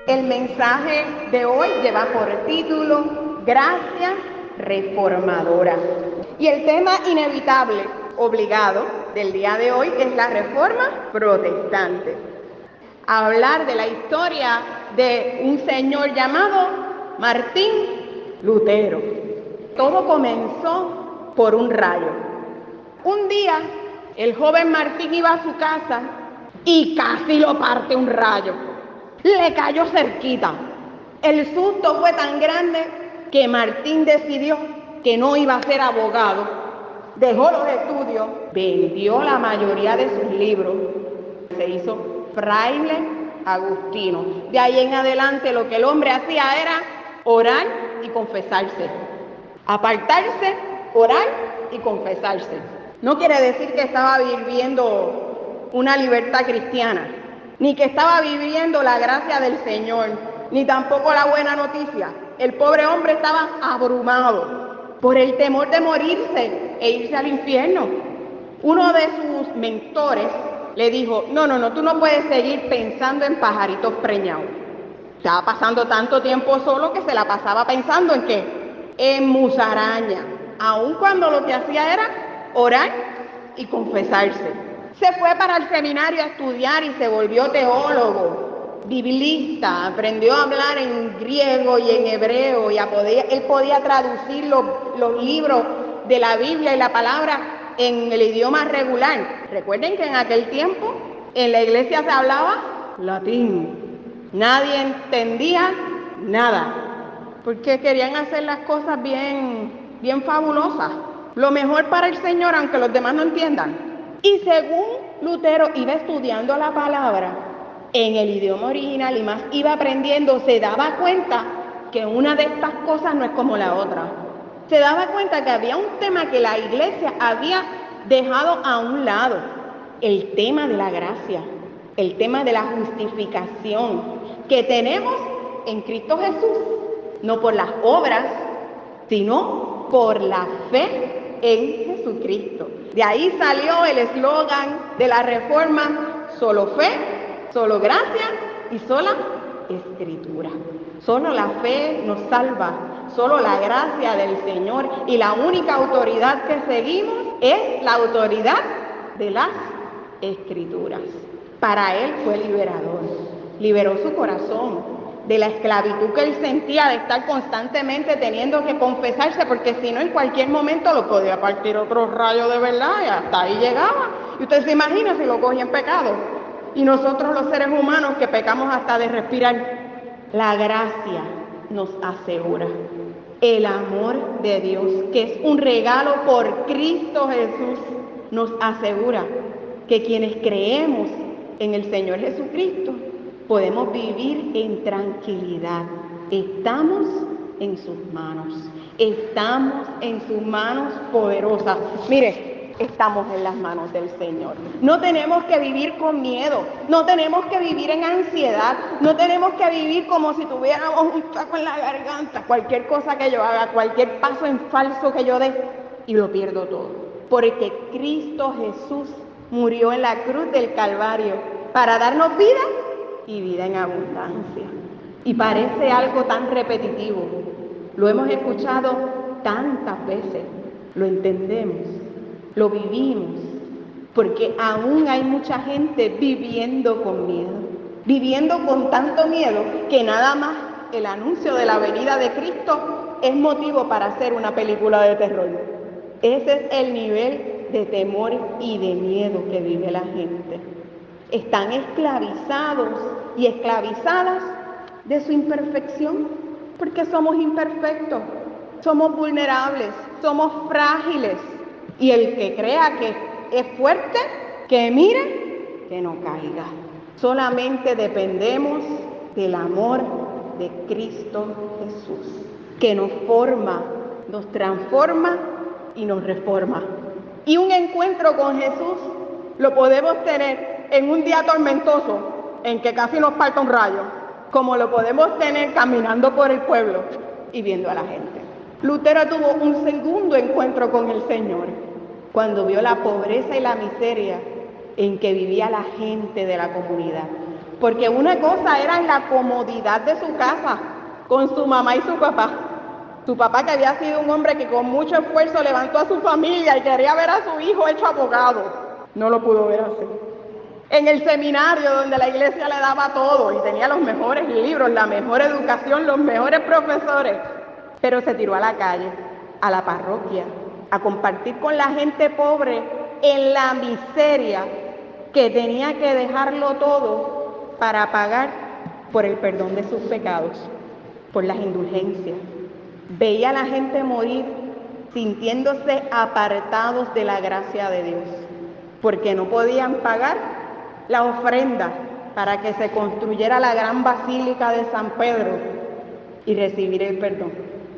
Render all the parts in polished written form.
El mensaje de hoy lleva por título Gracia Reformadora. Y el tema inevitable, obligado, del día de hoy es la Reforma Protestante. Hablar de la historia de un señor llamado Martín Lutero. Todo comenzó por un rayo. Un día, el joven Martín iba a su casa y casi lo parte un rayo. Le cayó cerquita. El susto fue tan grande que Martín decidió que no iba a ser abogado. Dejó los estudios, vendió la mayoría de sus libros, se hizo fraile agustino. De ahí en adelante lo que el hombre hacía era orar y confesarse. Apartarse, orar y confesarse. No quiere decir que estaba viviendo una libertad cristiana, ni que estaba viviendo la gracia del Señor, ni tampoco la buena noticia. El pobre hombre estaba abrumado por el temor de morirse e irse al infierno. Uno de sus mentores le dijo, no, tú no puedes seguir pensando en pajaritos preñados. Estaba pasando tanto tiempo solo que se la pasaba pensando ¿en qué? En musaraña, aun cuando lo que hacía era orar y confesarse. Se fue para el seminario a estudiar y se volvió teólogo, biblista, aprendió a hablar en griego y en hebreo, y él podía traducir los libros de la Biblia y la palabra en el idioma regular. Recuerden que en aquel tiempo en la iglesia se hablaba latín. Nadie entendía nada, porque querían hacer las cosas bien fabulosas. Lo mejor para el Señor, aunque los demás no entiendan. Y según Lutero iba estudiando la palabra en el idioma original y más iba aprendiendo, se daba cuenta que una de estas cosas no es como la otra. Se daba cuenta que había un tema que la iglesia había dejado a un lado, el tema de la gracia, el tema de la justificación que tenemos en Cristo Jesús, no por las obras, sino por la fe en Jesucristo. De ahí salió el eslogan de la Reforma, solo fe, solo gracia y sola Escritura. Solo la fe nos salva, solo la gracia del Señor, y la única autoridad que seguimos es la autoridad de las Escrituras. Para él fue liberador, liberó su corazón de la esclavitud que él sentía de estar constantemente teniendo que confesarse, porque si no en cualquier momento lo podía partir otro rayo de verdad y hasta ahí llegaba. Y usted se imagina si lo cogía en pecado. Y nosotros los seres humanos que pecamos hasta de respirar. La gracia nos asegura el amor de Dios, que es un regalo por Cristo Jesús, nos asegura que quienes creemos en el Señor Jesucristo podemos vivir en tranquilidad. Estamos en sus manos. Estamos en sus manos poderosas. Mire, estamos en las manos del Señor. No tenemos que vivir con miedo. No tenemos que vivir en ansiedad. No tenemos que vivir como si tuviéramos un taco en la garganta. Cualquier cosa que yo haga, cualquier paso en falso que yo dé, y lo pierdo todo. Porque Cristo Jesús murió en la cruz del Calvario para darnos vida y vida en abundancia. Y parece algo tan repetitivo. Lo hemos escuchado tantas veces. Lo entendemos, lo vivimos, porque aún hay mucha gente viviendo con miedo. Viviendo con tanto miedo que nada más el anuncio de la venida de Cristo es motivo para hacer una película de terror. Ese es el nivel de temor y de miedo que vive la gente. Están esclavizados y esclavizadas de su imperfección, porque somos imperfectos, somos vulnerables, somos frágiles. Y el que crea que es fuerte, que mire, que no caiga. Solamente dependemos del amor de Cristo Jesús, que nos forma, nos transforma y nos reforma. Y un encuentro con Jesús lo podemos tener en un día tormentoso, en que casi nos falta un rayo, como lo podemos tener caminando por el pueblo y viendo a la gente. Lutero tuvo un segundo encuentro con el Señor, cuando vio la pobreza y la miseria en que vivía la gente de la comunidad. porque una cosa era en la comodidad de su casa, con su mamá y su papá. Su papá, que había sido un hombre que con mucho esfuerzo levantó a su familia y quería ver a su hijo hecho abogado, no lo pudo ver así. En el seminario, donde la iglesia le daba todo y tenía los mejores libros, la mejor educación, los mejores profesores, pero se tiró a la calle, a la parroquia, a compartir con la gente pobre en la miseria, que tenía que dejarlo todo para pagar por el perdón de sus pecados, por las indulgencias. Veía a la gente morir sintiéndose apartados de la gracia de Dios, porque no podían pagar la ofrenda para que se construyera la gran basílica de San Pedro y recibir el perdón.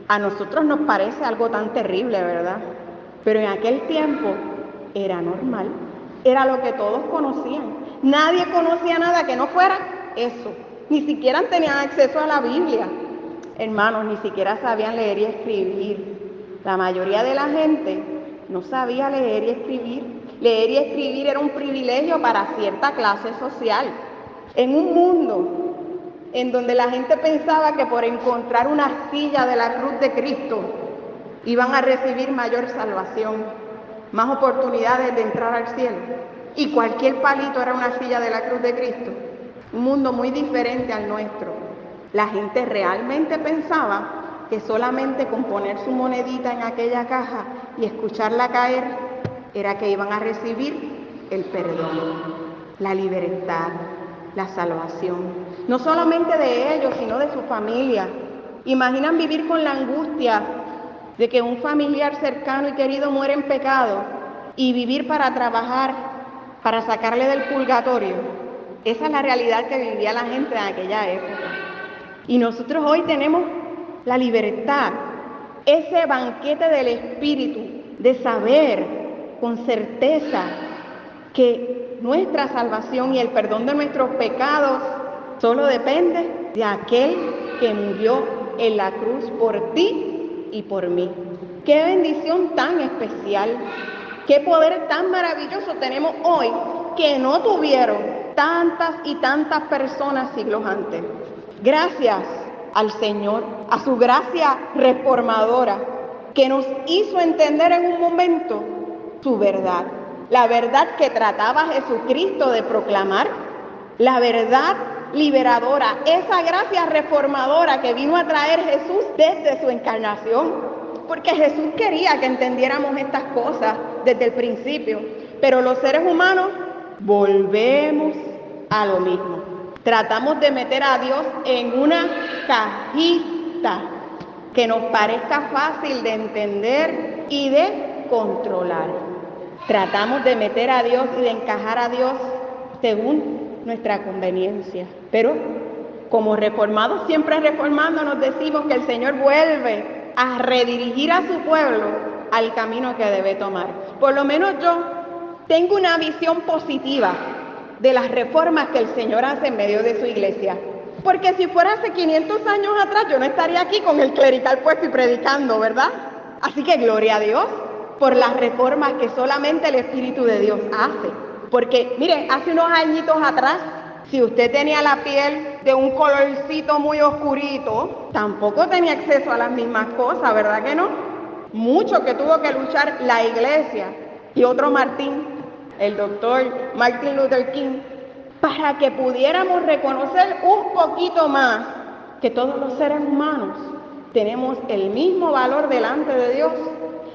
A nosotros nos parece algo tan terrible, ¿verdad? Pero en aquel tiempo era normal, era lo que todos conocían. Nadie conocía nada que no fuera eso. Ni siquiera tenían acceso a la Biblia. Hermanos, ni siquiera sabían leer y escribir. La mayoría de la gente no sabía leer y escribir. Leer y escribir era un privilegio para cierta clase social. En un mundo en donde la gente pensaba que por encontrar una astilla de la cruz de Cristo iban a recibir mayor salvación, más oportunidades de entrar al cielo. Y cualquier palito era una astilla de la cruz de Cristo. Un mundo muy diferente al nuestro. La gente realmente pensaba que solamente con poner su monedita en aquella caja y escucharla caer era que iban a recibir el perdón, la libertad, la salvación. No solamente de ellos, sino de su familia. Imaginan vivir con la angustia de que un familiar cercano y querido muere en pecado y vivir para trabajar, para sacarle del purgatorio. Esa es la realidad que vivía la gente en aquella época. Y nosotros hoy tenemos la libertad, ese banquete del Espíritu, de saber con certeza que nuestra salvación y el perdón de nuestros pecados solo depende de aquel que murió en la cruz por ti y por mí. Qué bendición tan especial, qué poder tan maravilloso tenemos hoy que no tuvieron tantas y tantas personas siglos antes. Gracias al Señor, a su gracia reformadora, que nos hizo entender en un momento su verdad. La verdad que trataba Jesucristo de proclamar, la verdad liberadora, esa gracia reformadora que vino a traer Jesús desde su encarnación, porque Jesús quería que entendiéramos estas cosas desde el principio, pero los seres humanos volvemos a lo mismo. Tratamos de meter a Dios en una cajita que nos parezca fácil de entender y de controlar. Tratamos de meter a Dios y de encajar a Dios según nuestra conveniencia. Pero como reformados, siempre reformando, nos decimos que el Señor vuelve a redirigir a su pueblo al camino que debe tomar. Por lo menos yo tengo una visión positiva de las reformas que el Señor hace en medio de su iglesia. Porque si fuera hace 500 años atrás, yo no estaría aquí con el clerical puesto y predicando, ¿verdad? Así que gloria a Dios por las reformas que solamente el Espíritu de Dios hace. Porque, mire, hace unos añitos atrás, si usted tenía la piel de un colorcito muy oscurito, tampoco tenía acceso a las mismas cosas, ¿verdad que no? Mucho que tuvo que luchar la iglesia y otro Martín, el doctor Martin Luther King, para que pudiéramos reconocer un poquito más que todos los seres humanos tenemos el mismo valor delante de Dios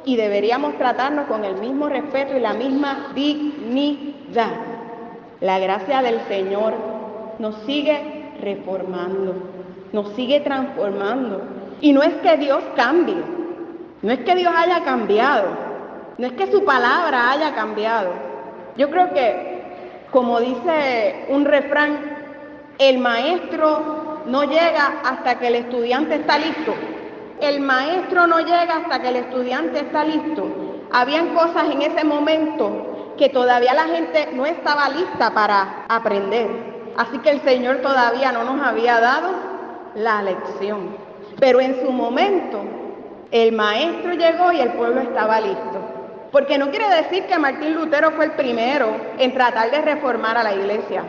y deberíamos tratarnos con el mismo respeto y la misma dignidad. La gracia del Señor nos sigue reformando, nos sigue transformando. Y no es que Dios cambie, no es que Dios haya cambiado, no es que su palabra haya cambiado. Yo creo que, como dice un refrán, el maestro no llega hasta que el estudiante está listo. El maestro no llega hasta que el estudiante está listo. Habían cosas en ese momento que todavía la gente no estaba lista para aprender. Así que el Señor todavía no nos había dado la lección. Pero en su momento, el maestro llegó y el pueblo estaba listo. Porque no quiere decir que Martín Lutero fue el primero en tratar de reformar a la iglesia.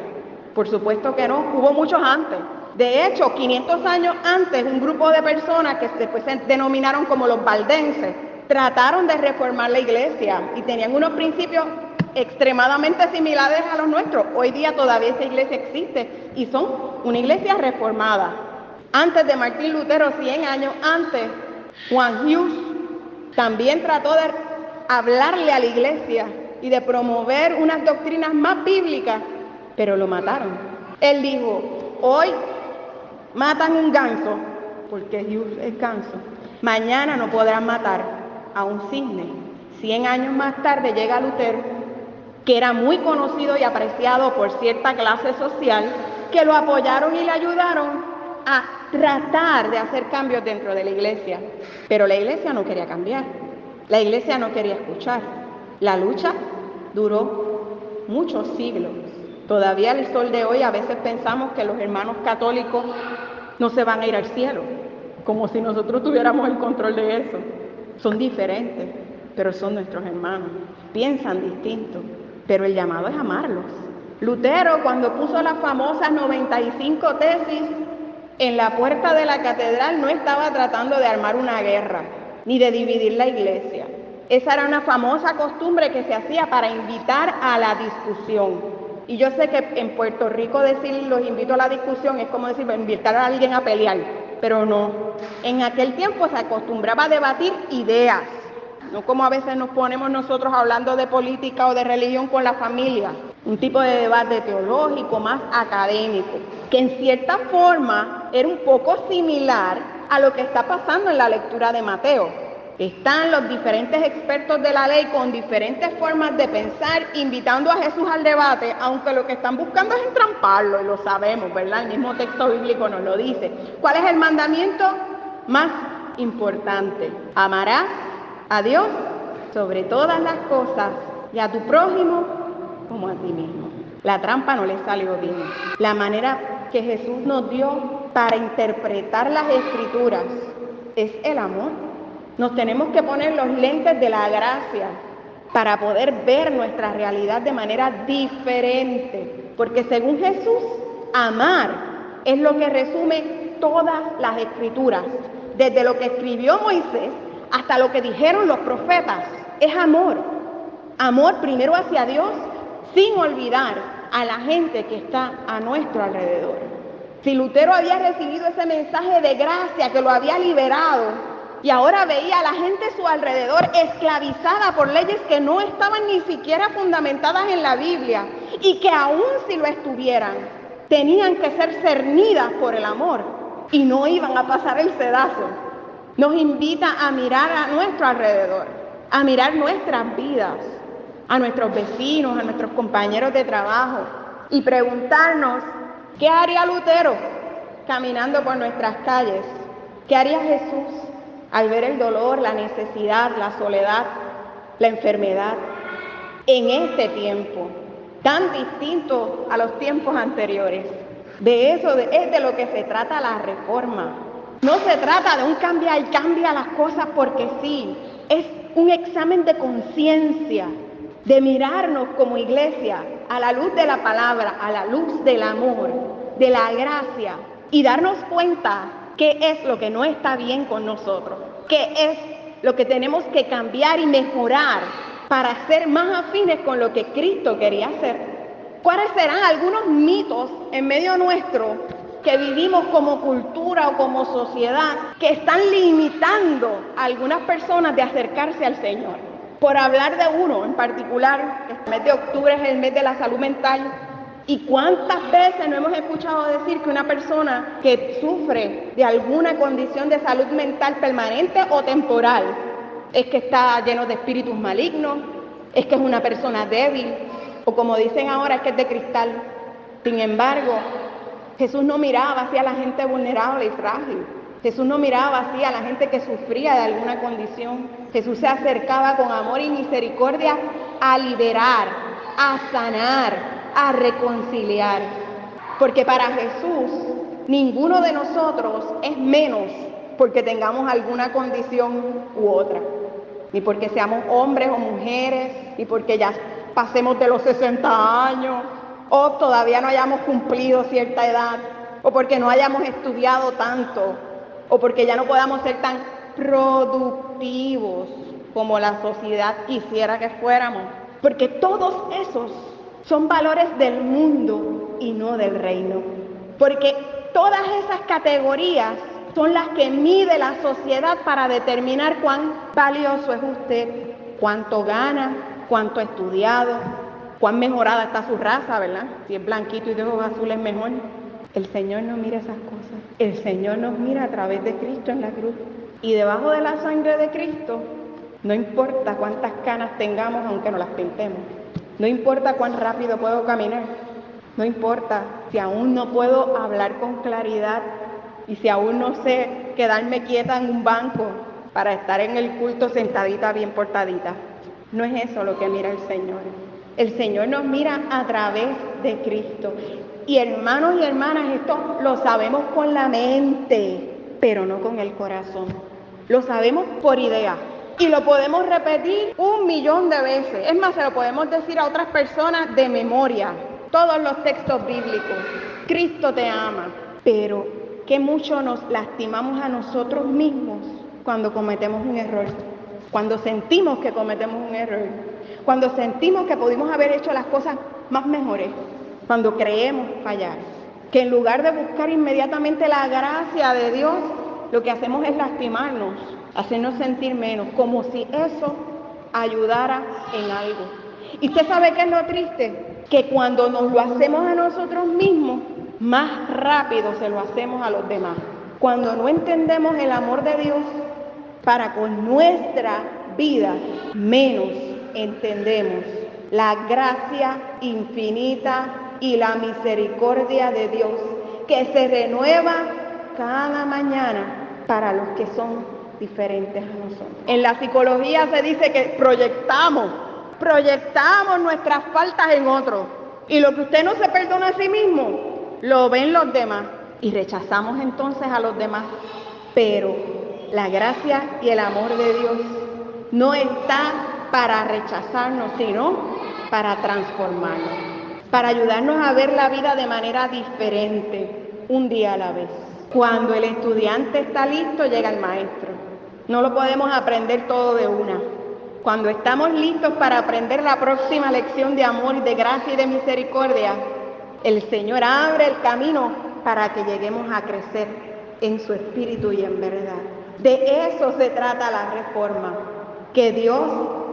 Por supuesto que no, hubo muchos antes. De hecho, 500 años antes, un grupo de personas que después se denominaron como los valdenses, trataron de reformar la iglesia y tenían unos principios extremadamente similares a los nuestros. Hoy día todavía esa iglesia existe y son una iglesia reformada. Antes de Martín Lutero, 100 años antes, Juan Hus también trató de hablarle a la iglesia y de promover unas doctrinas más bíblicas, pero lo mataron. Él dijo, hoy matan un ganso, porque Hus es ganso, mañana no podrán matar a un cisne. 100 años más tarde llega Lutero, que era muy conocido y apreciado por cierta clase social, que lo apoyaron y le ayudaron a tratar de hacer cambios dentro de la iglesia. Pero la iglesia no quería cambiar, la iglesia no quería escuchar. La lucha duró muchos siglos. Todavía al sol de hoy a veces pensamos que los hermanos católicos no se van a ir al cielo, como si nosotros tuviéramos el control de eso. Son diferentes, pero son nuestros hermanos. Piensan distinto, pero el llamado es amarlos. Lutero, cuando puso las famosas 95 tesis en la puerta de la catedral, no estaba tratando de armar una guerra, ni de dividir la iglesia. Esa era una famosa costumbre que se hacía para invitar a la discusión. Y yo sé que en Puerto Rico decir los invito a la discusión es como decir invitar a alguien a pelear, pero no. En aquel tiempo se acostumbraba a debatir ideas, no como a veces nos ponemos nosotros hablando de política o de religión con la familia. Un tipo de debate teológico más académico, que en cierta forma era un poco similar a lo que está pasando en la lectura de Mateo. Están los diferentes expertos de la ley con diferentes formas de pensar, invitando a Jesús al debate, aunque lo que están buscando es entramparlo, y lo sabemos, ¿verdad? El mismo texto bíblico nos lo dice. ¿Cuál es el mandamiento más importante? Amarás a Dios sobre todas las cosas y a tu prójimo como a ti mismo. La trampa no le salió bien. La manera que Jesús nos dio para interpretar las Escrituras es el amor. Nos tenemos que poner los lentes de la gracia para poder ver nuestra realidad de manera diferente. Porque según Jesús, amar es lo que resume todas las Escrituras. Desde lo que escribió Moisés hasta lo que dijeron los profetas. Es amor. Amor primero hacia Dios, sin olvidar a la gente que está a nuestro alrededor. Si Lutero había recibido ese mensaje de gracia que lo había liberado, y ahora veía a la gente a su alrededor esclavizada por leyes que no estaban ni siquiera fundamentadas en la Biblia, y que aún si lo estuvieran, tenían que ser cernidas por el amor y no iban a pasar el sedazo. Nos invita a mirar a nuestro alrededor, a mirar nuestras vidas, a nuestros vecinos, a nuestros compañeros de trabajo, y preguntarnos, ¿qué haría Lutero caminando por nuestras calles? ¿Qué haría Jesús al ver el dolor, la necesidad, la soledad, la enfermedad en este tiempo tan distinto a los tiempos anteriores? De eso es de lo que se trata la reforma. No se trata de un cambia las cosas porque sí. Es un examen de conciencia, de mirarnos como iglesia a la luz de la palabra, a la luz del amor, de la gracia, y darnos cuenta qué es lo que no está bien con nosotros, qué es lo que tenemos que cambiar y mejorar para ser más afines con lo que Cristo quería hacer. ¿Cuáles serán algunos mitos en medio nuestro que vivimos como cultura o como sociedad que están limitando a algunas personas de acercarse al Señor? Por hablar de uno en particular, el mes de octubre es el mes de la salud mental. ¿Y cuántas veces no hemos escuchado decir que una persona que sufre de alguna condición de salud mental permanente o temporal es que está lleno de espíritus malignos, es que es una persona débil, o como dicen ahora, es que es de cristal? Sin embargo, Jesús no miraba hacia la gente vulnerable y frágil. Jesús no miraba así a la gente que sufría de alguna condición. Jesús se acercaba con amor y misericordia a liberar, a sanar, a reconciliar. Porque para Jesús, ninguno de nosotros es menos porque tengamos alguna condición u otra. Ni porque seamos hombres o mujeres, ni porque ya pasemos de los 60 años, o todavía no hayamos cumplido cierta edad, o porque no hayamos estudiado tanto, o porque ya no podamos ser tan productivos como la sociedad quisiera que fuéramos. Porque todos esos son valores del mundo y no del reino. Porque todas esas categorías son las que mide la sociedad para determinar cuán valioso es usted, cuánto gana, cuánto ha estudiado, cuán mejorada está su raza, ¿verdad? Si es blanquito y de ojos azules mejor. El Señor no mira esas cosas. El Señor nos mira a través de Cristo en la cruz. Y debajo de la sangre de Cristo, no importa cuántas canas tengamos, aunque nos las pintemos. No importa cuán rápido puedo caminar. No importa si aún no puedo hablar con claridad y si aún no sé quedarme quieta en un banco para estar en el culto sentadita, bien portadita. No es eso lo que mira el Señor. El Señor nos mira a través de Cristo. Y hermanos y hermanas, esto lo sabemos con la mente, pero no con el corazón. Lo sabemos por idea. Y lo podemos repetir 1,000,000 de veces. Es más, se lo podemos decir a otras personas de memoria. Todos los textos bíblicos. Cristo te ama. Pero qué mucho nos lastimamos a nosotros mismos cuando cometemos un error. Cuando sentimos que cometemos un error. Cuando sentimos que pudimos haber hecho las cosas más mejores. Cuando creemos fallar. Que en lugar de buscar inmediatamente la gracia de Dios, lo que hacemos es lastimarnos, hacernos sentir menos, como si eso ayudara en algo. ¿Y usted sabe qué es lo triste? Que cuando nos lo hacemos a nosotros mismos, más rápido se lo hacemos a los demás. Cuando no entendemos el amor de Dios para con nuestra vida, menos entendemos la gracia infinita y la misericordia de Dios, que se renueva cada mañana para los que son diferentes a nosotros. En la psicología se dice que proyectamos nuestras faltas en otros. Y lo que usted no se perdona a sí mismo, lo ven los demás. Y rechazamos entonces a los demás. Pero la gracia y el amor de Dios no está para rechazarnos, sino para transformarnos. Para ayudarnos a ver la vida de manera diferente, un día a la vez. Cuando el estudiante está listo, llega el maestro. No lo podemos aprender todo de una. Cuando estamos listos para aprender la próxima lección de amor, de gracia y de misericordia, el Señor abre el camino para que lleguemos a crecer en su espíritu y en verdad. De eso se trata la reforma, que Dios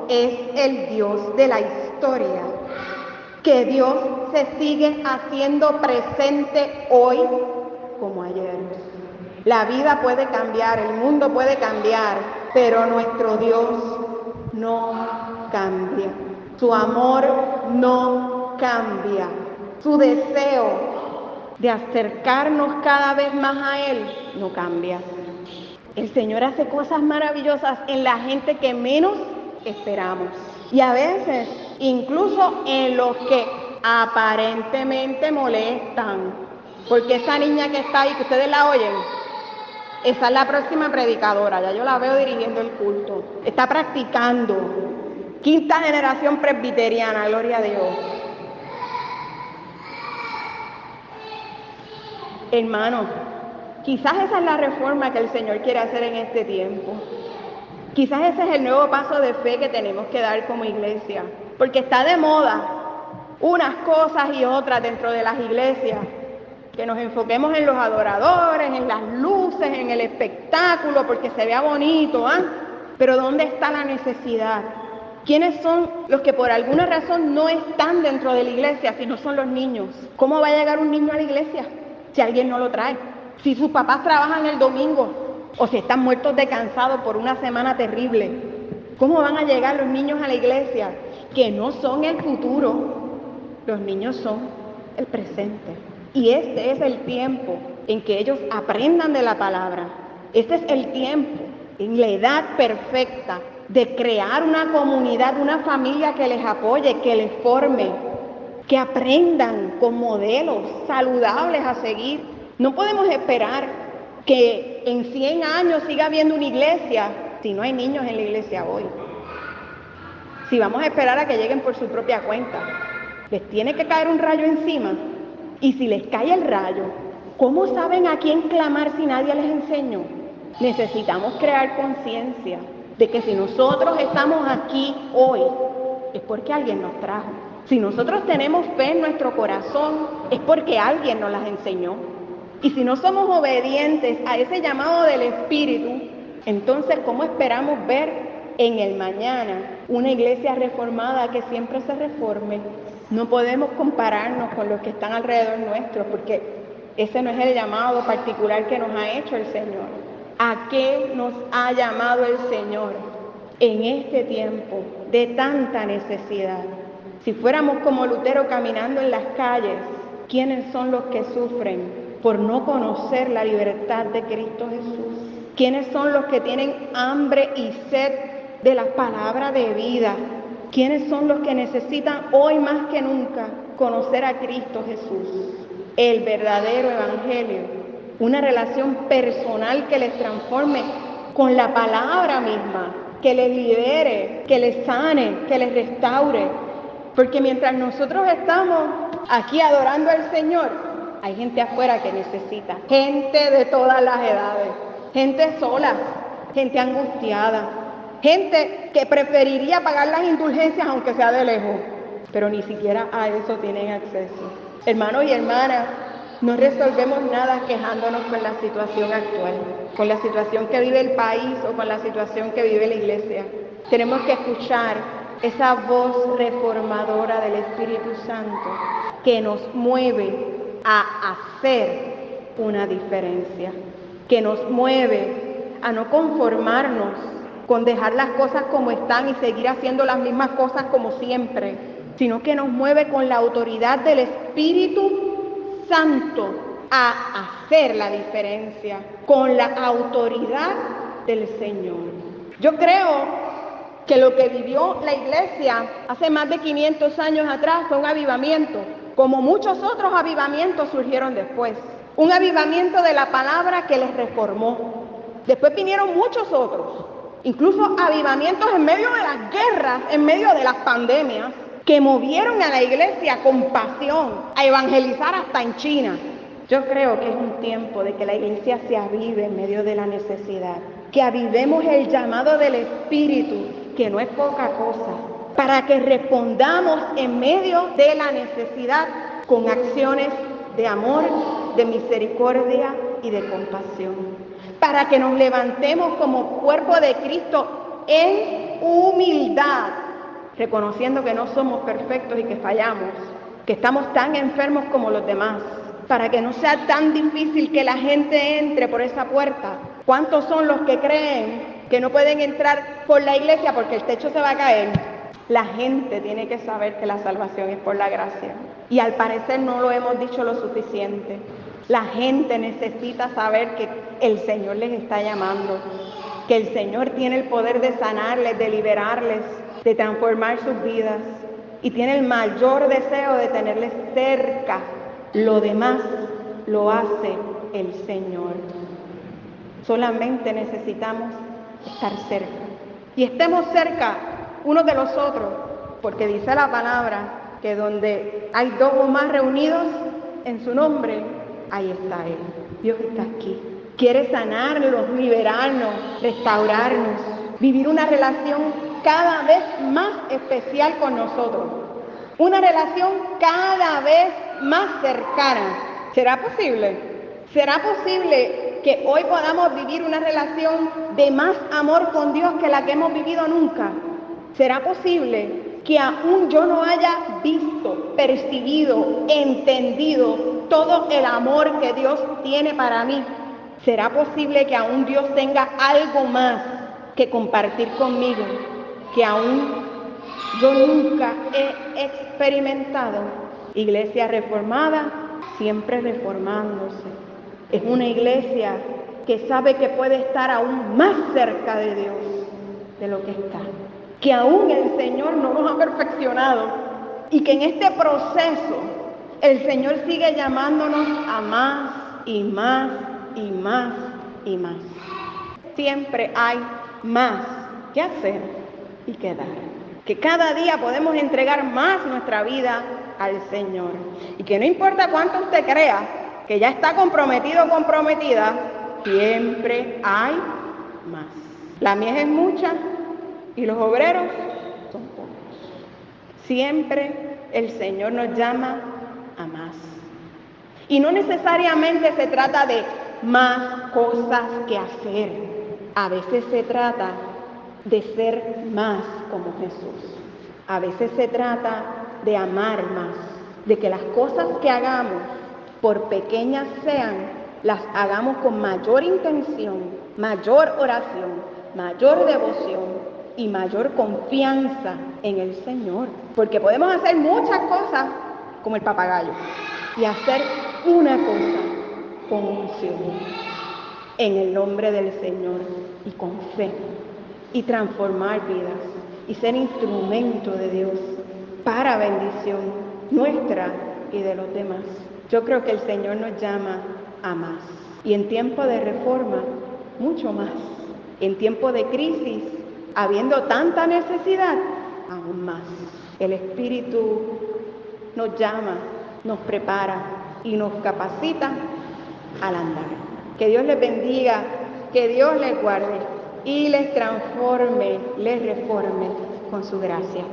es el Dios de la historia, que Dios se sigue haciendo presente hoy como ayer. La vida puede cambiar, el mundo puede cambiar, pero nuestro Dios no cambia. Su amor no cambia. Su deseo de acercarnos cada vez más a Él no cambia. El Señor hace cosas maravillosas en la gente que menos esperamos. Y a veces, incluso en los que aparentemente molestan. Porque esa niña que está ahí, que ustedes la oyen, esa es la próxima predicadora. Ya yo la veo dirigiendo el culto. Está practicando. 5ª generación presbiteriana, gloria a Dios. Hermanos, quizás esa es la reforma que el Señor quiere hacer en este tiempo. Quizás ese es el nuevo paso de fe que tenemos que dar como iglesia. Porque está de moda unas cosas y otras dentro de las iglesias. Que nos enfoquemos en los adoradores, en las luces, en el espectáculo, porque se vea bonito, ¿ah? Pero ¿dónde está la necesidad? ¿Quiénes son los que por alguna razón no están dentro de la iglesia, si no son los niños? ¿Cómo va a llegar un niño a la iglesia si alguien no lo trae? Si sus papás trabajan el domingo o si están muertos de cansado por una semana terrible, ¿cómo van a llegar los niños a la iglesia? Que no son el futuro, los niños son el presente. Y este es el tiempo en que ellos aprendan de la palabra. Este es el tiempo, en la edad perfecta, de crear una comunidad, una familia que les apoye, que les forme, que aprendan con modelos saludables a seguir. No podemos esperar que en 100 años siga habiendo una iglesia si no hay niños en la iglesia hoy. Si vamos a esperar a que lleguen por su propia cuenta. les tiene que caer un rayo encima. Y si les cae el rayo, ¿cómo saben a quién clamar si nadie les enseñó? Necesitamos crear conciencia de que si nosotros estamos aquí hoy, es porque alguien nos trajo. Si nosotros tenemos fe en nuestro corazón, es porque alguien nos las enseñó. Y si no somos obedientes a ese llamado del Espíritu, entonces, ¿cómo esperamos ver en el mañana una iglesia reformada que siempre se reforme? No podemos compararnos con los que están alrededor nuestro, porque ese no es el llamado particular que nos ha hecho el Señor. ¿A qué nos ha llamado el Señor en este tiempo de tanta necesidad? Si fuéramos como Lutero caminando en las calles, ¿quiénes son los que sufren por no conocer la libertad de Cristo Jesús? ¿Quiénes son los que tienen hambre y sed de la palabra de vida? ¿Quiénes son los que necesitan hoy más que nunca conocer a Cristo Jesús? El verdadero evangelio, una relación personal que les transforme con la palabra misma, que les libere, que les sane, que les restaure. Porque mientras nosotros estamos aquí adorando al Señor, hay gente afuera que necesita, gente de todas las edades, gente sola, gente angustiada, gente que preferiría pagar las indulgencias aunque sea de lejos, pero ni siquiera a eso tienen acceso. Hermanos y hermanas, no resolvemos nada quejándonos con la situación actual, con la situación que vive el país o con la situación que vive la iglesia. Tenemos que escuchar esa voz reformadora del Espíritu Santo que nos mueve a hacer una diferencia, que nos mueve a no conformarnos con dejar las cosas como están y seguir haciendo las mismas cosas como siempre, sino que nos mueve con la autoridad del Espíritu Santo a hacer la diferencia, con la autoridad del Señor. Yo creo que lo que vivió la iglesia hace más de 500 años atrás fue un avivamiento, como muchos otros avivamientos surgieron después. Un avivamiento de la palabra que les reformó. Después vinieron muchos otros, incluso avivamientos en medio de las guerras, en medio de las pandemias, que movieron a la iglesia con pasión a evangelizar hasta en China. Yo creo que es un tiempo de que la iglesia se avive en medio de la necesidad, que avivemos el llamado del Espíritu, que no es poca cosa, para que respondamos en medio de la necesidad con acciones de amor, de misericordia y de compasión, para que nos levantemos como cuerpo de Cristo en humildad, reconociendo que no somos perfectos y que fallamos, que estamos tan enfermos como los demás, para que no sea tan difícil que la gente entre por esa puerta. ¿Cuántos son los que creen que no pueden entrar por la iglesia porque el techo se va a caer? La gente tiene que saber que la salvación es por la gracia. Y al parecer no lo hemos dicho lo suficiente. La gente necesita saber que el Señor les está llamando, que el Señor tiene el poder de sanarles, de liberarles, de transformar sus vidas. Y tiene el mayor deseo de tenerles cerca. Lo demás lo hace el Señor. Solamente necesitamos estar cerca. Y estemos cerca unos de los otros, porque dice la palabra que donde hay dos o más reunidos en su nombre, ahí está Él. Dios está aquí. Quiere sanarnos, liberarnos, restaurarnos, vivir una relación cada vez más especial con nosotros. Una relación cada vez más cercana. ¿Será posible? ¿Será posible que hoy podamos vivir una relación de más amor con Dios que la que hemos vivido nunca? ¿Será posible que aún yo no haya visto, percibido, entendido todo el amor que Dios tiene para mí? ¿Será posible que aún Dios tenga algo más que compartir conmigo, que aún yo nunca he experimentado? Iglesia reformada, siempre reformándose. Es una iglesia que sabe que puede estar aún más cerca de Dios de lo que está. Que aún el Señor no nos ha perfeccionado y que en este proceso el Señor sigue llamándonos a más y más y más y más. Siempre hay más que hacer y que dar. Que cada día podemos entregar más nuestra vida al Señor. Y que no importa cuánto usted crea que ya está comprometido o comprometida, siempre hay más. La mies es mucha y los obreros son pocos. Siempre el Señor nos llama a más. Y no necesariamente se trata de más cosas que hacer. A veces se trata de ser más como Jesús. A veces se trata de amar más, de que las cosas que hagamos, por pequeñas sean, las hagamos con mayor intención, mayor oración, mayor devoción y mayor confianza en el Señor. Porque podemos hacer muchas cosas como el papagayo y hacer una cosa con unción en el nombre del Señor y con fe y transformar vidas y ser instrumento de Dios para bendición nuestra y de los demás. Yo creo que el Señor nos llama a más y en tiempo de reforma mucho más. En tiempo de crisis, habiendo tanta necesidad, aún más. El Espíritu nos llama, nos prepara y nos capacita al andar. Que Dios les bendiga, que Dios les guarde y les transforme, les reforme con su gracia.